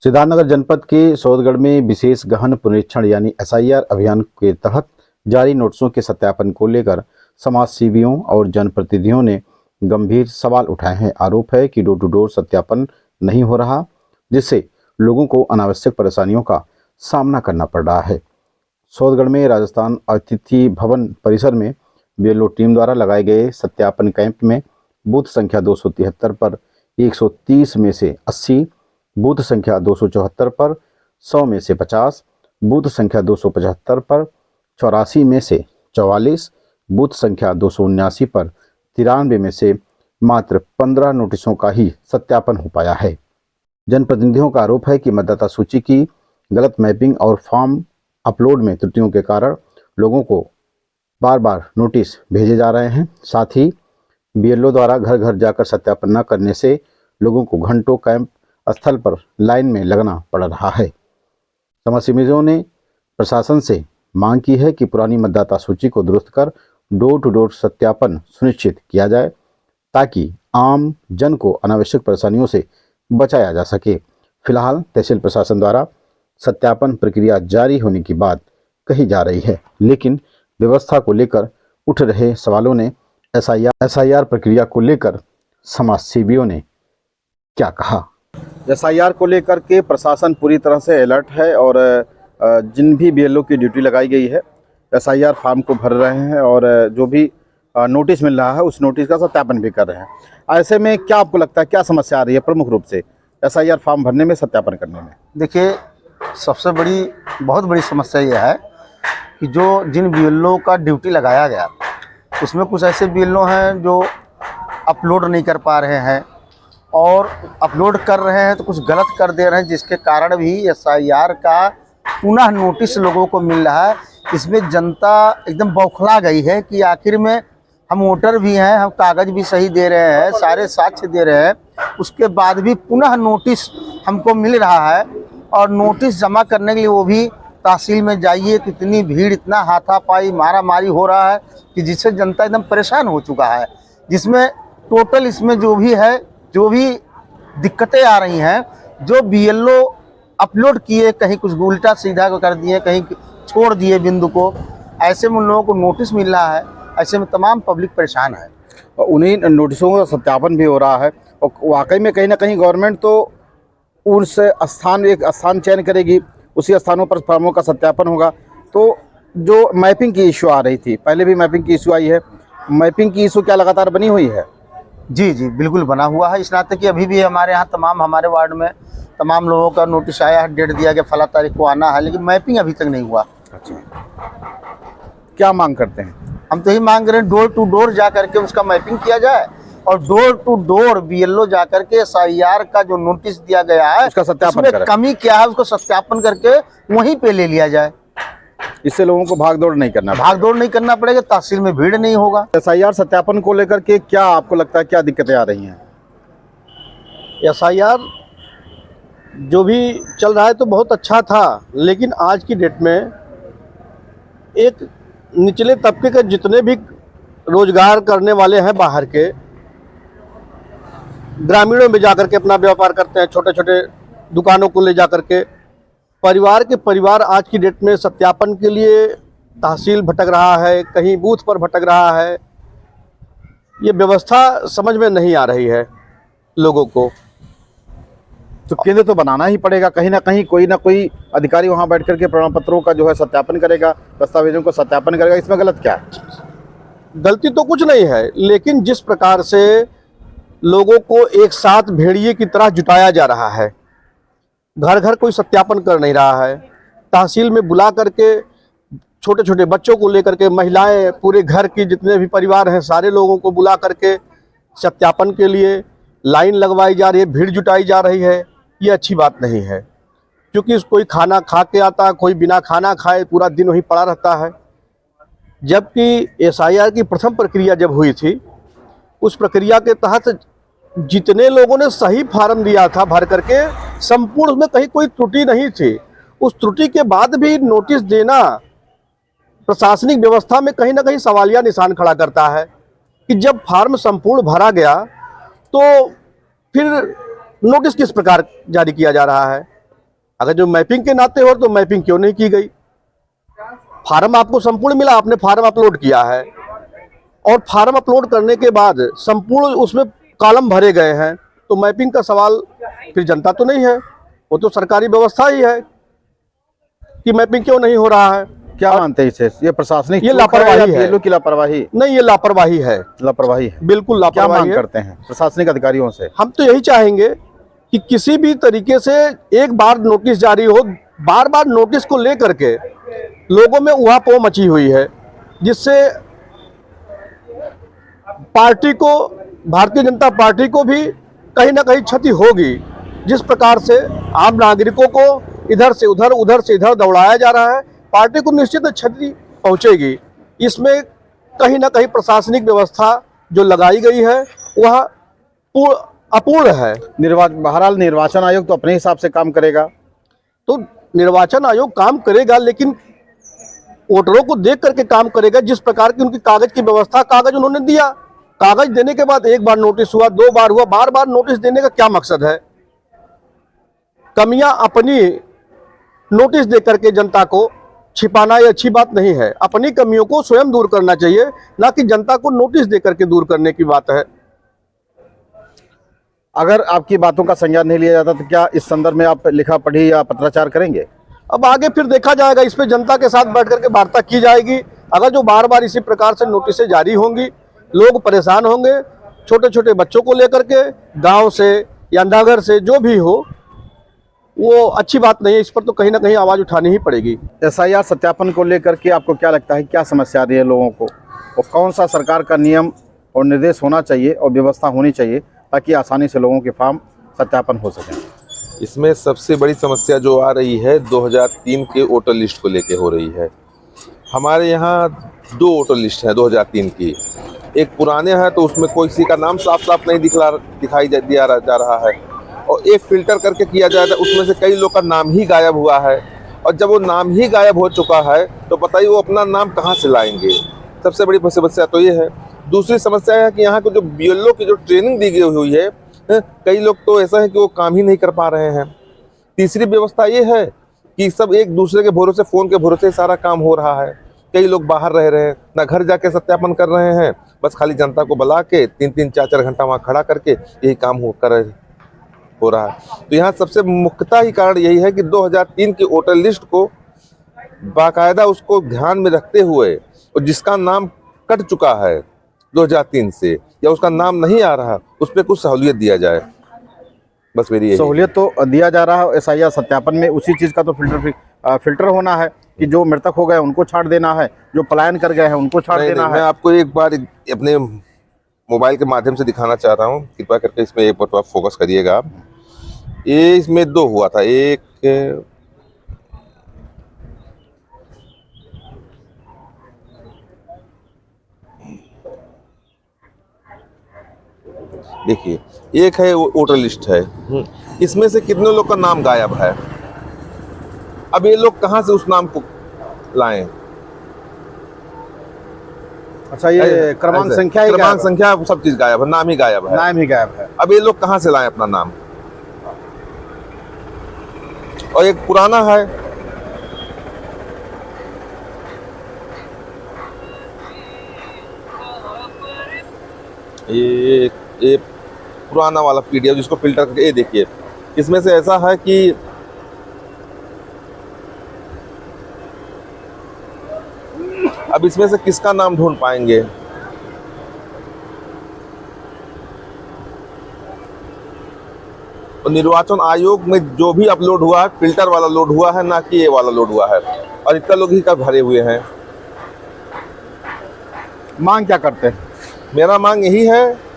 सिद्धार्थनगर जनपद के सौदगढ़ में विशेष गहन पुनरीक्षण यानी एसआईआर अभियान के तहत जारी नोटिसों के सत्यापन को लेकर समाज सेवियों और जनप्रतिनिधियों ने गंभीर सवाल उठाए हैं। आरोप है कि डोर टू डोर सत्यापन नहीं हो रहा, जिससे लोगों को अनावश्यक परेशानियों का सामना करना पड़ रहा है। सौदगढ़ में राजस्थान अतिथि भवन परिसर में बीएलओ टीम द्वारा लगाए गए सत्यापन कैंप में बूथ संख्या 273 पर 130 में से 80, बूथ संख्या 274 पर 100 में से 50, बूथ संख्या 275 पर 84 में से 44, बूथ संख्या 279 पर 93 में से मात्र 15 नोटिसों का ही सत्यापन हो पाया है। जनप्रतिनिधियों का आरोप है कि मतदाता सूची की गलत मैपिंग और फॉर्म अपलोड में त्रुटियों के कारण लोगों को बार बार नोटिस भेजे जा रहे हैं। साथ ही बीएलओ द्वारा घर घर जाकर सत्यापन न करने से लोगों को घंटों कैंप स्थल पर लाइन में लगना पड़ रहा है। समाजसेवियों ने प्रशासन से मांग की है कि पुरानी मतदाता सूची को दुरुस्त कर डोर टू डोर सत्यापन सुनिश्चित किया जाए, ताकि आम जन को अनावश्यक परेशानियों से बचाया जा सके। फिलहाल तहसील प्रशासन द्वारा सत्यापन प्रक्रिया जारी होने की बात कही जा रही है, लेकिन व्यवस्था को लेकर उठ रहे सवालों ने एसआईआर प्रक्रिया को लेकर समाज सेवियों ने क्या कहा। एसआईआर को लेकर के प्रशासन पूरी तरह से अलर्ट है और जिन भी बीएलओ की ड्यूटी लगाई गई है एसआईआर फॉर्म को भर रहे हैं और जो भी नोटिस मिल रहा है उस नोटिस का सत्यापन भी कर रहे हैं। ऐसे में क्या आपको लगता है, क्या समस्या आ रही है प्रमुख रूप से एसआईआर फॉर्म भरने में, सत्यापन करने में? देखिए, सबसे बहुत बड़ी समस्या यह है कि जिन बीएलओ का ड्यूटी लगाया गया उसमें कुछ ऐसे बीएलओ हैं जो अपलोड नहीं कर पा रहे हैं और अपलोड कर रहे हैं तो कुछ गलत कर दे रहे हैं, जिसके कारण भी एसआईआर का पुनः नोटिस लोगों को मिल रहा है। इसमें जनता एकदम बौखला गई है कि आखिर में हम वोटर भी हैं, हम कागज़ भी सही दे रहे हैं, सारे साक्ष्य दे रहे हैं, उसके बाद भी पुनः नोटिस हमको मिल रहा है। और नोटिस जमा करने के लिए वो भी तहसील में जाइए तो इतनी भीड़, इतना हाथापाई, मारा मारी हो रहा है कि जिससे जनता एकदम परेशान हो चुका है। जिसमें टोटल इसमें जो भी दिक्कतें आ रही हैं, जो बीएलओ अपलोड किए कहीं कुछ उल्टा सीधा कर दिए, कहीं छोड़ दिए बिंदु को, ऐसे में उन लोगों को नोटिस मिल रहा है। ऐसे में तमाम पब्लिक परेशान है। उन्हीं नोटिसों का सत्यापन भी हो रहा है और वाकई में कहीं ना कहीं गवर्नमेंट तो उस एक स्थान चयन करेगी, उसी स्थानों पर फॉर्मों का सत्यापन होगा। तो जो मैपिंग की इशू आ रही थी, पहले भी मैपिंग की इशू आई है, मैपिंग की इशू क्या लगातार बनी हुई है? जी जी, बिल्कुल बना हुआ है। इस नाते कि अभी भी हमारे यहाँ हमारे वार्ड में तमाम लोगों का नोटिस आया है, डेट दिया गया फला तारीख को आना है, लेकिन मैपिंग अभी तक नहीं हुआ। अच्छा, क्या मांग करते हैं? हम तो यही मांग रहे हैं डोर टू डोर जा करके उसका मैपिंग किया जाए और डोर टू डोर बीएलओ जा करके एसआईआर का जो नोटिस दिया गया है उसका सत्यापन करें। कमी क्या है उसको सत्यापन करके वहीं पे ले लिया जाए। इससे लोगों को भागदौड़ नहीं करना पड़ेगा, तहसील में भीड़ नहीं होगा। एसआईआर सत्यापन को लेकर के क्या आपको लगता है, क्या दिक्कतें आ रही हैं? एसआईआर जो भी चल रहा है तो बहुत अच्छा था, लेकिन आज की डेट में एक निचले तबके के जितने भी रोजगार करने वाले हैं बाहर के, ग्रामीणों में जाकर के अपना व्यापार करते हैं, छोटे छोटे दुकानों को ले जाकर के परिवार आज की डेट में सत्यापन के लिए तहसील भटक रहा है, कहीं बूथ पर भटक रहा है। ये व्यवस्था समझ में नहीं आ रही है लोगों को। तो केंद्र तो बनाना ही पड़ेगा, कहीं ना कोई अधिकारी वहां बैठ करके प्रमाण पत्रों का जो है सत्यापन करेगा, दस्तावेजों को सत्यापन करेगा। इसमें गलत क्या है? गलती तो कुछ नहीं है, लेकिन जिस प्रकार से लोगों को एक साथ भेड़िए की तरह जुटाया जा रहा है, घर घर कोई सत्यापन कर नहीं रहा है। तहसील में बुला करके छोटे छोटे बच्चों को लेकर के, महिलाएं, पूरे घर की जितने भी परिवार हैं सारे लोगों को बुला करके सत्यापन के लिए लाइन लगवाई जा रही है, भीड़ जुटाई जा रही है। ये अच्छी बात नहीं है, क्योंकि कोई खाना खा के आता है, कोई बिना खाना खाए पूरा दिन वहीं पड़ा रहता है। जबकि एसआईआर की प्रथम प्रक्रिया जब हुई थी, उस प्रक्रिया के तहत जितने लोगों ने सही फार्म दिया था भर करके, संपूर्ण में कहीं कोई त्रुटि नहीं थी। उस त्रुटि के बाद भी नोटिस देना प्रशासनिक व्यवस्था में कहीं ना कहीं सवालिया निशान खड़ा करता है कि जब फार्म संपूर्ण भरा गया तो फिर नोटिस किस प्रकार जारी किया जा रहा है। अगर जो मैपिंग के नाते हो तो मैपिंग क्यों नहीं की गई? फार्म आपको संपूर्ण मिला, आपने फार्म अपलोड किया है, और फार्म अपलोड करने के बाद संपूर्ण उसमें कॉलम भरे गए हैं, तो मैपिंग का सवाल फिर जनता तो नहीं है, वो तो सरकारी व्यवस्था ही है कि मैपिंग क्यों नहीं हो रहा है। क्या मानते हैं इसे? ये प्रशासनिक ये चूक लापरवाही या है। BLO की लापरवाही? नहीं, ये लापरवाही है, लापरवाही है। बिल्कुल क्या लापरवाही मांग है। करते हैं प्रशासनिक अधिकारियों से? हम तो यही चाहेंगे कि किसी भी तरीके से एक बार नोटिस जारी हो, बार बार नोटिस को लेकर के लोगों में उहापोह मची हुई है, जिससे पार्टी को, भारतीय जनता पार्टी को भी कहीं ना कहीं क्षति होगी। जिस प्रकार से आम नागरिकों को इधर से उधर दौड़ाया जा रहा है, पार्टी को निश्चित क्षति पहुंचेगी। इसमें कहीं ना कहीं प्रशासनिक व्यवस्था जो लगाई गई है वह अपूर्ण है। बहरहाल निर्वाचन आयोग तो अपने हिसाब से काम करेगा। तो निर्वाचन आयोग काम करेगा, लेकिन वोटरों को देख करके काम करेगा। जिस प्रकार की उनकी कागज की व्यवस्था, कागज उन्होंने दिया, कागज देने के बाद एक बार नोटिस हुआ, 2 बार हुआ, बार बार नोटिस देने का क्या मकसद है? कमियां अपनी नोटिस दे करके जनता को छिपाना ये अच्छी बात नहीं है। अपनी कमियों को स्वयं दूर करना चाहिए, ना कि जनता को नोटिस दे करके दूर करने की बात है। अगर आपकी बातों का संज्ञान नहीं लिया जाता तो क्या इस संदर्भ में आप लिखा पढ़ी या पत्राचार करेंगे? अब आगे फिर देखा जाएगा, इस पे जनता के साथ बैठ करके वार्ता की जाएगी। अगर जो बार बार इसी प्रकार से नोटिसें जारी होंगी, लोग परेशान होंगे, छोटे छोटे बच्चों को लेकर के गांव से या नगर से जो भी हो, वो अच्छी बात नहीं है। इस पर तो कहीं ना कहीं आवाज़ उठानी ही पड़ेगी। SIR सत्यापन को लेकर के आपको क्या लगता है, क्या समस्या आ रही है लोगों को, और कौन सा सरकार का नियम और निर्देश होना चाहिए और व्यवस्था होनी चाहिए ताकि आसानी से लोगों के फॉर्म सत्यापन हो सके? इसमें सबसे बड़ी समस्या जो आ रही है 2003 के वोटर लिस्ट को लेके हो रही है। हमारे यहाँ 2 वोटर लिस्ट हैं 2003 की। एक पुराने हैं तो उसमें कोई किसी का नाम साफ साफ नहीं दिखाई दिया जा रहा है, और एक फिल्टर करके किया जाता है, उसमें से कई लोग का नाम ही गायब हुआ है। और जब वो नाम ही गायब हो चुका है तो बताइए वो अपना नाम कहाँ से लाएंगे? सबसे बड़ी समस्या तो ये है। दूसरी समस्या है कि यहाँ को जो BLO की जो ट्रेनिंग दी गई हुई है, कई लोग तो ऐसा है कि वो काम ही नहीं कर पा रहे हैं। तीसरी व्यवस्था ये है कि सब एक दूसरे के भरोसे, फ़ोन के भरोसे सारा काम हो रहा है। कई लोग बाहर रह रहे हैं, ना घर जाके सत्यापन कर रहे हैं, बस खाली जनता को बुला के 3-3, 4-4 घंटा वहाँ खड़ा करके यही काम हो रहा है। तो यहाँ सबसे मुख्यतः ही कारण यही है कि 2003 की वोटर लिस्ट को बाकायदा उसको ध्यान में रखते हुए, और जिसका नाम कट चुका है 2003 से या उसका नाम नहीं आ रहा, उस पर कुछ सहूलियत दिया जाए, बस मेरी यही। सहूलियत तो दिया जा रहा है SIR सत्यापन में, उसी चीज़ का तो फिल्टर होना है कि जो मृतक हो गए उनको छाड़ देना है, जो पलायन कर गए हैं उनको छाड़ देना है। मैं आपको एक बार अपने मोबाइल के माध्यम से दिखाना चाह रहा हूँ, कृपया करके इसमें एक बार फोकस करिएगा आप। ये इसमें 2 हुआ था। एक देखिए, एक है वोटर लिस्ट है, इसमें से कितने लोग का नाम गायब है। अब ये लोग कहाँ से उस नाम को लाएं? अच्छा, ये क्रमांक संख्या ही क्रमांक संख्या सब चीज गायब है, नाम ही गायब है। नाम ही गायब है। अब ये लोग कहाँ से लाएं अपना नाम? और एक पुराना है, ये पुराना वाला PDF जिसको फिल्टर करके, ये देखिए, इसमें से ऐसा है कि अब इसमें से किसका नाम ढूंढ पाएंगे? और निर्वाचन आयोग में जो भी अपलोड हुआ है, फिल्टर वाला लोड हुआ है, ना कि ये वाला लोड हुआ है, और इतना लोग ही का भरे हुए हैं। मांग क्या करते हैं? मेरा मांग यही है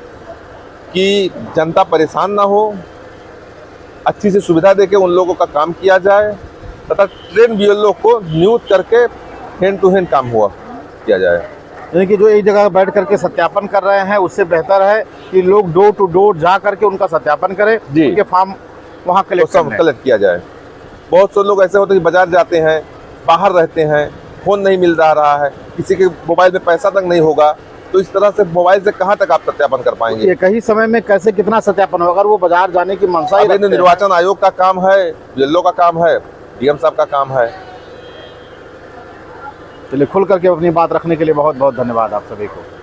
कि जनता परेशान ना हो, अच्छी सी सुविधा देके उन लोगों का काम किया जाए, तथा ट्रेन BLO को नियुक्त करके हैंड टू हैंड काम किया जाए। यानी कि जो एक जगह बैठ करके सत्यापन कर रहे हैं, उससे बेहतर है कि लोग डोर टू डोर जा करके उनका सत्यापन करें, उनके फॉर्म वहाँ कलेक्ट किया जाए। बहुत से लोग ऐसे होते हैं कि बाजार जाते हैं, बाहर रहते हैं, फ़ोन नहीं मिल रहा है, किसी के मोबाइल में पैसा तक नहीं होगा, तो इस तरह से मोबाइल से कहाँ तक आप सत्यापन कर पाएंगे? एक ही समय में कैसे कितना सत्यापन होगा? अगर वो बाजार जाने की मंशा ही अब ये रखते हैं। निर्वाचन आयोग का काम है, बीएलओ का काम है, डीएम साहब का काम है। चलिए, खुल करके अपनी बात रखने के लिए बहुत बहुत धन्यवाद आप सभी को।